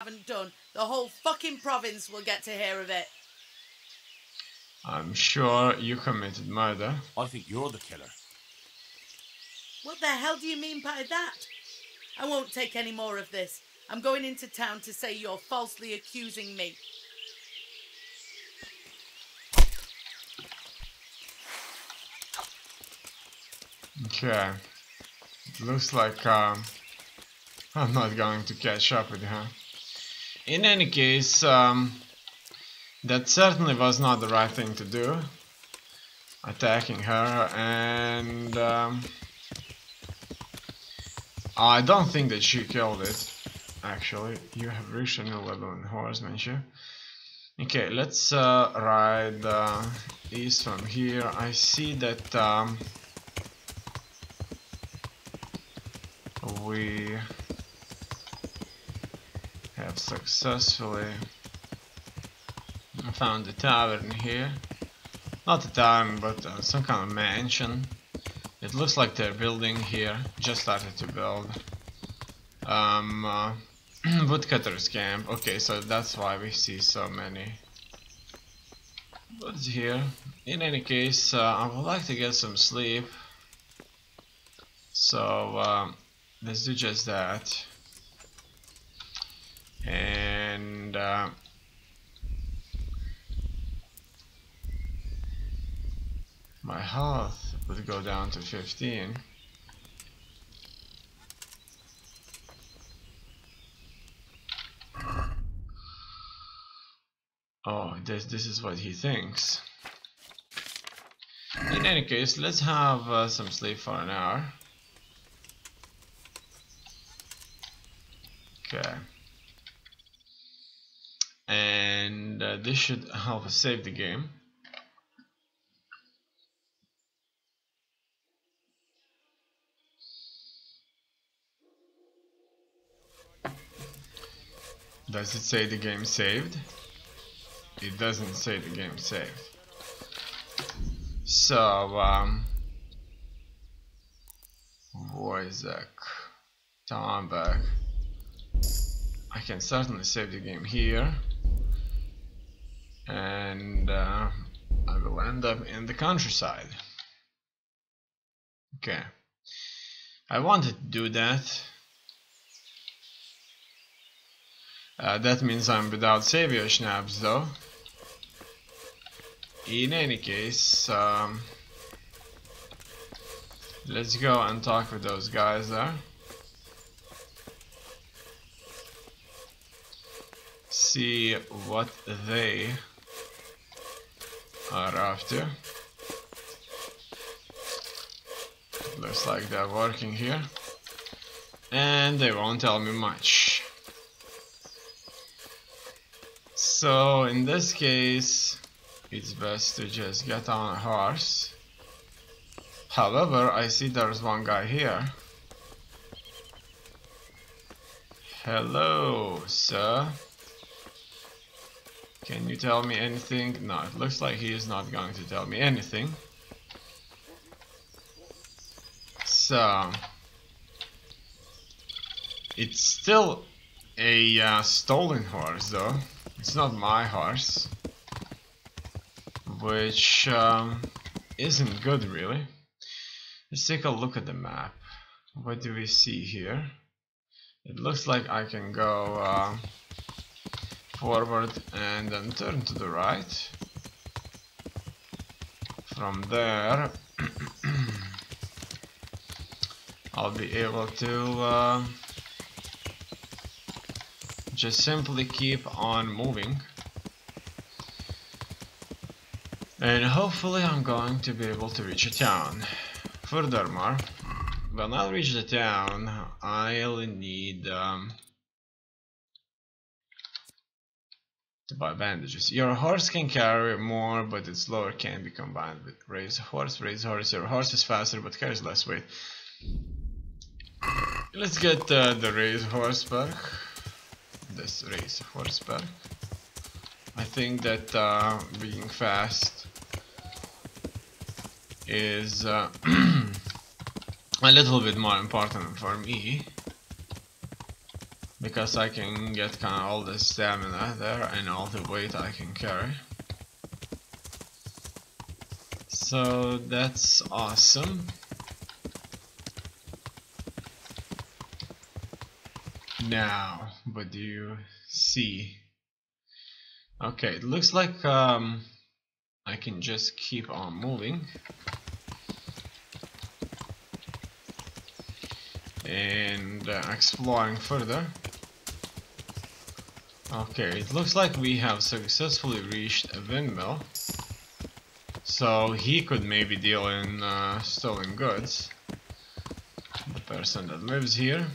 haven't done, the whole fucking province will get to hear of it. I'm sure you committed murder. I think you're the killer. What the hell do you mean by that? I won't take any more of this. I'm going into town to say you're falsely accusing me. Okay. It looks like I'm not going to catch up with her. In any case, that certainly was not the right thing to do. Attacking her, and I don't think that she killed it. Actually, you have reached a new level in horsemanship. Okay, let's ride east from here. I see that we have successfully found the tavern here. Not a tavern, but some kind of mansion. It looks like they're building here. Just started to build. Woodcutter's camp. Okay, so that's why we see so many woods here. In any case, I would like to get some sleep. So let's do just that. And my health would go down to 15. Oh, this is what he thinks. In any case, let's have some sleep for an hour. Okay. And this should help us save the game. Does it say the game saved? It doesn't say the game saved. So, Wojciech, Tomback. I can certainly save the game here. And I will end up in the countryside. Okay. I wanted to do that. That means I'm without savior schnapps though. In any case, let's go and talk with those guys there. See what they are after. Looks like they're working here. And they won't tell me much. So in this case, it's best to just get on a horse. However, I see there's one guy here. Hello, sir. Can you tell me anything? No, it looks like he is not going to tell me anything. So, it's still a stolen horse though. It's not my horse. Which isn't good really. Let's take a look at the map. What do we see here? It looks like I can go forward and then turn to the right. From there I'll be able to just simply keep on moving. And hopefully I'm going to be able to reach a town. Furthermore, when I reach the town, I'll need to buy bandages. Your horse can carry more, but its lower can be combined with raise horse. Raise horse. Your horse is faster, but carries less weight. Let's get the raise horse perk. This raise horse perk. I think that being fast is a little bit more important for me. because I can get kind of all the stamina there and all the weight I can carry. So that's awesome. Now, what do you see? Okay, it looks like I can just keep on moving and exploring further. Okay, it looks like we have successfully reached a windmill, so he could maybe deal in stolen goods. The person that lives here.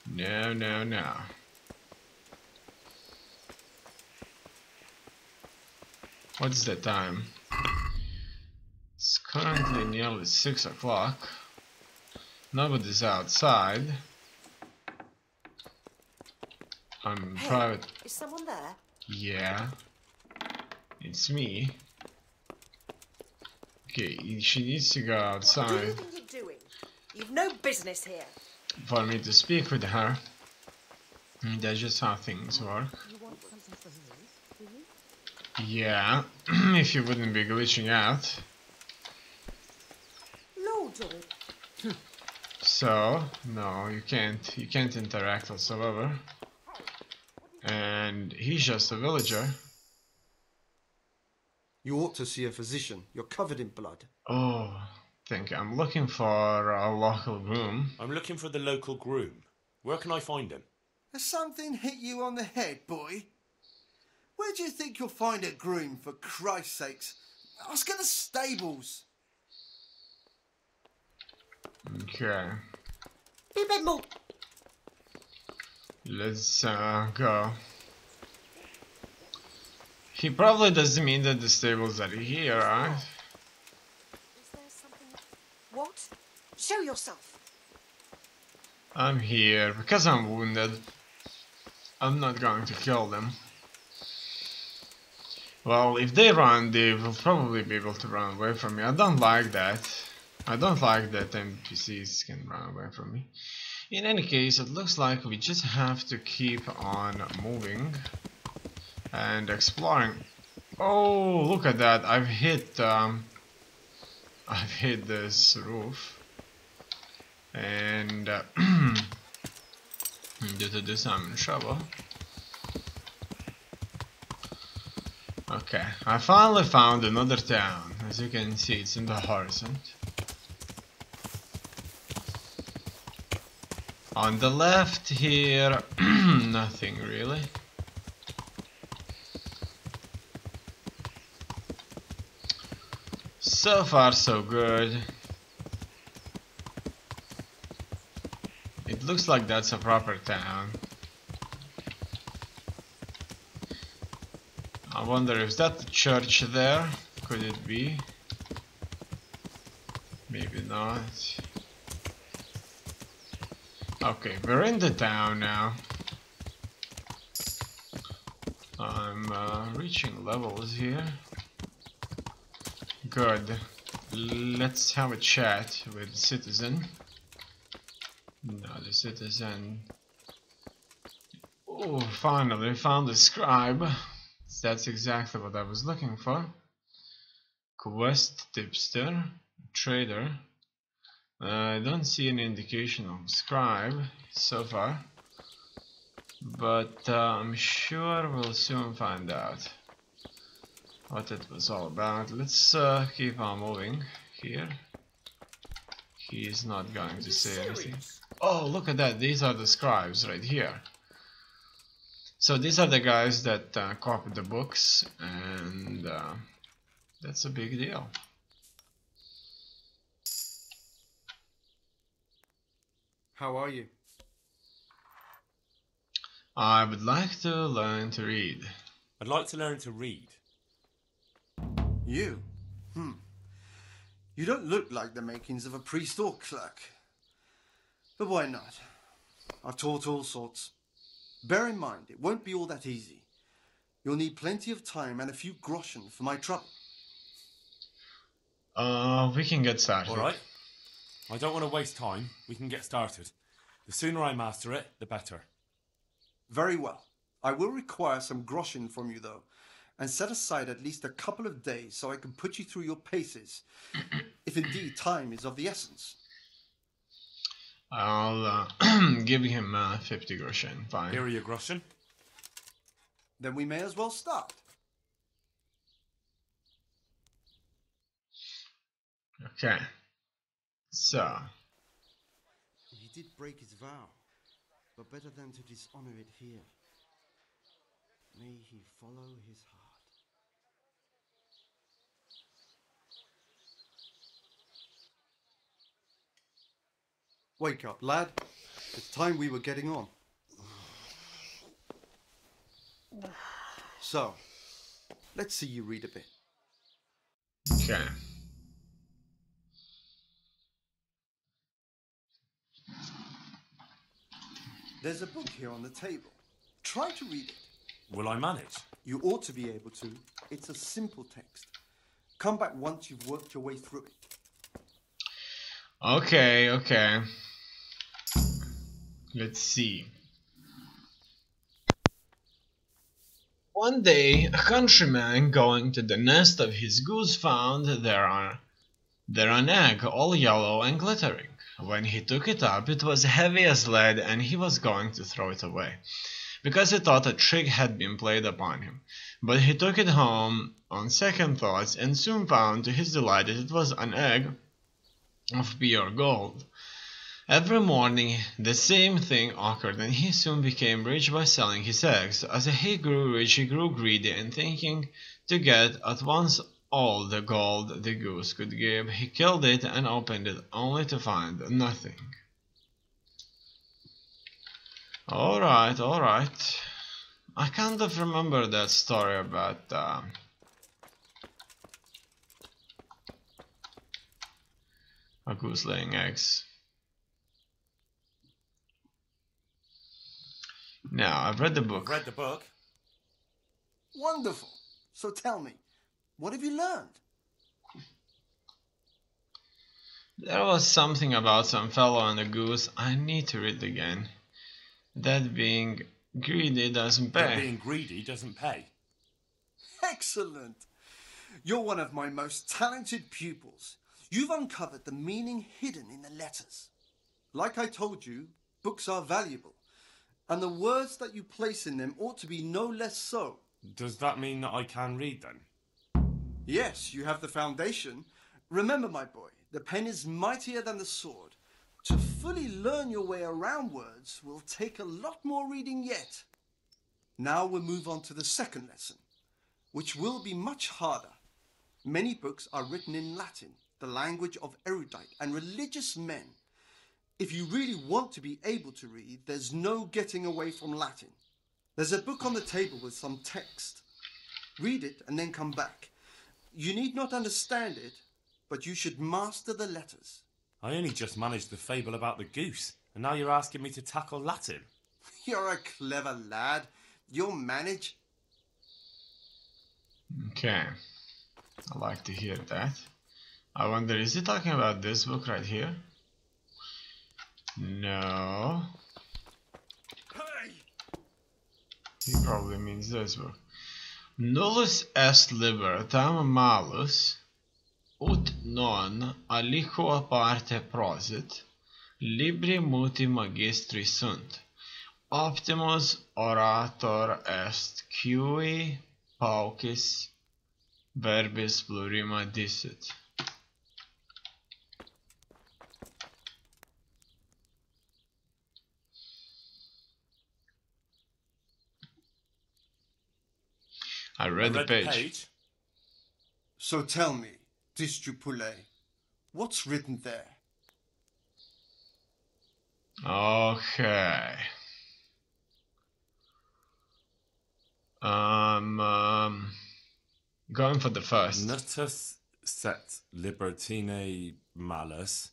No, no, no. What's the time? It's currently nearly 6 o'clock. Nobody's outside. I'm in private. Is someone there? Yeah, it's me. Okay, she needs to go outside. What do you think you're doing? You've no business here. For me to speak with her. That's just how things work. You want something for her, do you? Yeah, if you wouldn't be glitching out. Lord, So, no, you can't interact whatsoever. And he's just a villager. You ought to see a physician. You're covered in blood. Oh, thank you. I'm looking for a local groom. I'm looking for the local groom. Where can I find him? Has something hit you on the head, boy? Where do you think you'll find a groom, for Christ's sakes? Ask at the stables. Okay. be a bit more. Let's go. He probably doesn't mean that the stables are here, right? Is there something? What? Show yourself. I'm here because I'm wounded. I'm not going to kill them. Well, if they run, they will probably be able to run away from me. I don't like that. I don't like that NPCs can run away from me. In any case, it looks like we just have to keep on moving and exploring. Oh, look at that! I've hit this roof, and due to this, I'm in trouble. Okay, I finally found another town. As you can see, it's in the horizon. On the left here, nothing really. So far so good. It looks like that's a proper town. I wonder if that's the church there. Could it be? Maybe not. Okay, we're in the town now. I'm reaching levels here. Good. Let's have a chat with the citizen. No, the citizen. Oh, finally found the scribe. That's exactly what I was looking for. Quest tipster, trader. I don't see any indication of scribe so far, but I'm sure we'll soon find out what it was all about. Let's keep on moving here. He is not going to say anything. Oh, look at that! These are the scribes right here. So these are the guys that copied the books, and that's a big deal. How are you? I would like to learn to read. I'd like to learn to read. You? You don't look like the makings of a priest or clerk. But why not? I've taught all sorts. Bear in mind, it won't be all that easy. You'll need plenty of time and a few groschen for my trouble. We can get started. Alright. I don't want to waste time. We can get started. The sooner I master it, the better. Very well. I will require some groschen from you, though, and set aside at least a couple of days so I can put you through your paces, if indeed time is of the essence. I'll give him 50 groschen, fine. Here are your groschen. Then we may as well start. Okay. So. He did break his vow, but better than to dishonor it here. May he follow his heart. Wake up, lad. It's time we were getting on. So, let's see you read a bit. Okay. There's a book here on the table. Try to read it. Will I manage? You ought to be able to. It's a simple text. Come back once you've worked your way through it. Okay, okay. Let's see. One day, a countryman going to the nest of his goose found there an egg, all yellow and glittering. When he took it up, it was heavy as lead, and he was going to throw it away, because he thought a trick had been played upon him. But he took it home on second thoughts, and soon found to his delight that it was an egg of pure gold. Every morning the same thing occurred, and he soon became rich by selling his eggs. As he grew rich, he grew greedy, and thinking to get at once all the gold the goose could give, he killed it and opened it, only to find nothing. Alright, alright. I kind of remember that story about a goose laying eggs. Now, I've read the book. Read the book. Wonderful. So tell me, what have you learned? There was something about some fellow and a goose. I need to read again. That being greedy doesn't pay. That being greedy doesn't pay. Excellent. You're one of my most talented pupils. You've uncovered the meaning hidden in the letters. Like I told you, books are valuable, and the words that you place in them ought to be no less so. Does that mean that I can read then? Yes, you have the foundation. Remember, my boy, the pen is mightier than the sword. To fully learn your way around words will take a lot more reading yet. Now we'll move on to the second lesson, which will be much harder. Many books are written in Latin, the language of erudite and religious men. If you really want to be able to read, there's no getting away from Latin. There's a book on the table with some text. Read it and then come back. You need not understand it, but you should master the letters. I only just managed the fable about the goose, and now you're asking me to tackle Latin. You're a clever lad. You'll manage. Okay. I like to hear that. I wonder, is he talking about this book right here? No. Hey! He probably means this book. Nullus est libertam malus, ut non aliquo parte prosit, libri muti magistri sunt. Optimus orator est cui paucis verbis plurima dicit. I read the page. So tell me, Distupule, what's written there? Okay. Going for the first. Nutus set libertine malus,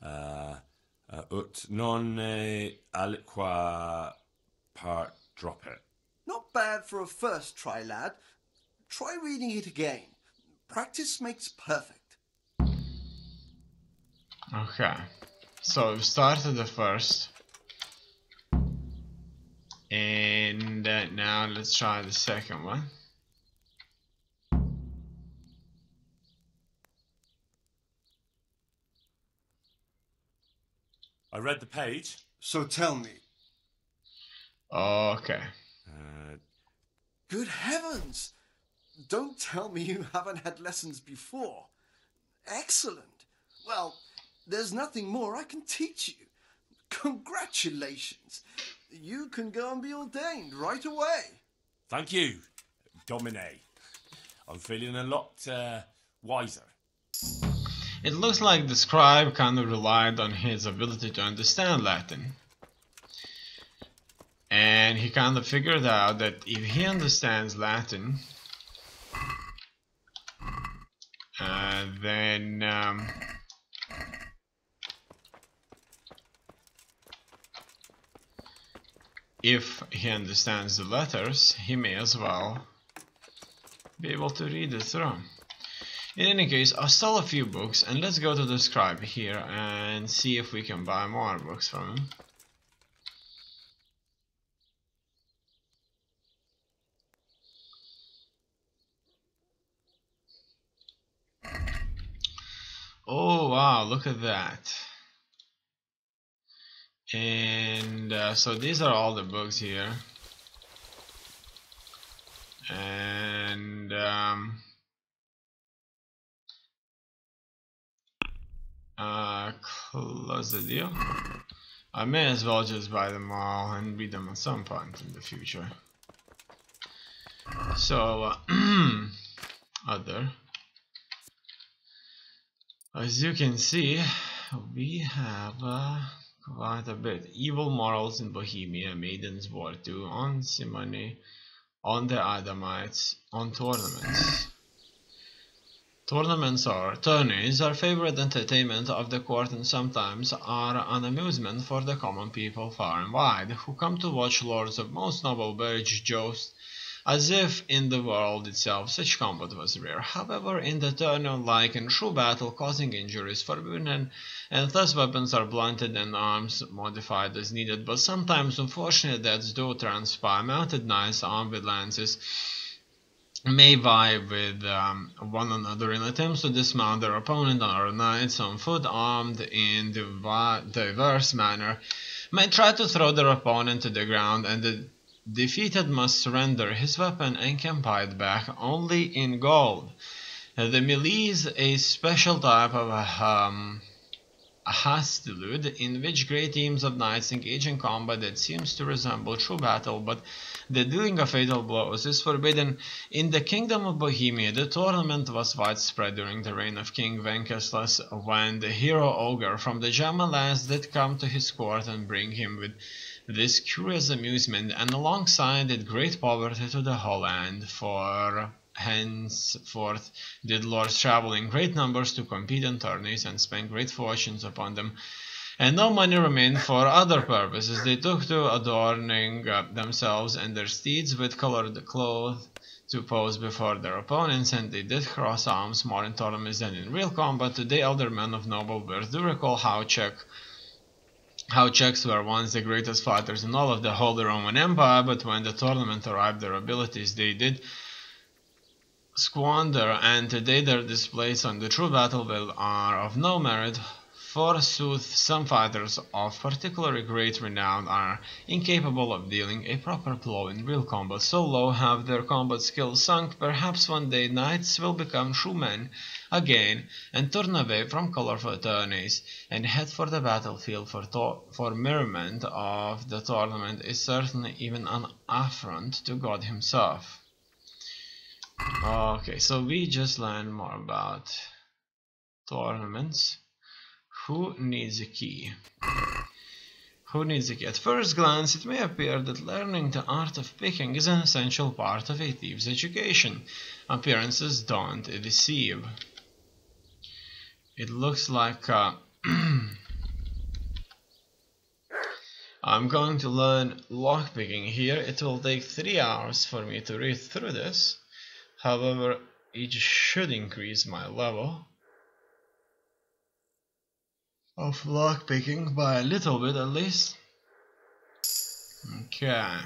ut non aliqua part drop it. Not bad for a first try, lad. Try reading it again. Practice makes perfect. Okay. So we started the first. And now let's try the second one. I read the page. So tell me. Okay. Good heavens! Don't tell me you haven't had lessons before. Excellent. Well, there's nothing more I can teach you. Congratulations. You can go and be ordained right away. Thank you, Domine. I'm feeling a lot wiser. It looks like the scribe kind of relied on his ability to understand Latin. And he kind of figured out that if he understands Latin, then if he understands the letters, he may as well be able to read it through. In any case, I'll sell a few books, and let's go to the scribe here and see if we can buy more books from him. Oh wow, look at that. And so these are all the books here. And close the deal. I may as well just buy them all and read them at some point in the future. So other, as you can see, we have quite a bit. Evil morals in Bohemia, Maiden's War 2, on Simony, on the Adamites, on tournaments. Tournaments or tourneys are favorite entertainment of the court and sometimes are an amusement for the common people far and wide, who come to watch lords of most noble birch joust, as if in the world itself such combat was rare. However, in the tourney, like in true battle, causing injuries forbidden, and thus weapons are blunted and arms modified as needed, but sometimes unfortunate deaths do transpire. Mounted knights armed with lances may vie with one another in attempts to dismount their opponent, or knights on foot armed in diverse manner may try to throw their opponent to the ground, and the defeated must surrender his weapon and can buy it back only in gold. The melee is a special type of a hostility in which great teams of knights engage in combat that seems to resemble true battle, but the dealing of fatal blows is forbidden. In the kingdom of Bohemia, the tournament was widespread during the reign of King Venceslas, when the hero ogre from the Gemma lands did come to his court and bring him with this curious amusement, and alongside it great poverty to the whole land, for henceforth did lords travel in great numbers to compete in tourneys and spend great fortunes upon them, and no money remained for other purposes. They took to adorning themselves and their steeds with colored clothes to pose before their opponents, and they did cross arms more in tournaments than in real combat. Today elder men of noble birth do recall how Czechs were once the greatest fighters in all of the Holy Roman Empire, but when the tournament arrived, their abilities they did squander, and today their displays on the true battlefield are of no merit. Forsooth, some fighters of particularly great renown are incapable of dealing a proper blow in real combat. So low have their combat skills sunk. Perhaps one day knights will become true men again and turn away from colorful tourneys and head for the battlefield, for merriment of the tournament is certainly even an affront to God himself. Okay, so we just learned more about tournaments. Who needs a key? Who needs a key? At first glance, it may appear that learning the art of picking is an essential part of a thief's education. Appearances don't deceive. It looks like I'm going to learn lockpicking here. It will take 3 hours for me to read through this. However, it should increase my level of lockpicking by a little bit at least. Okay.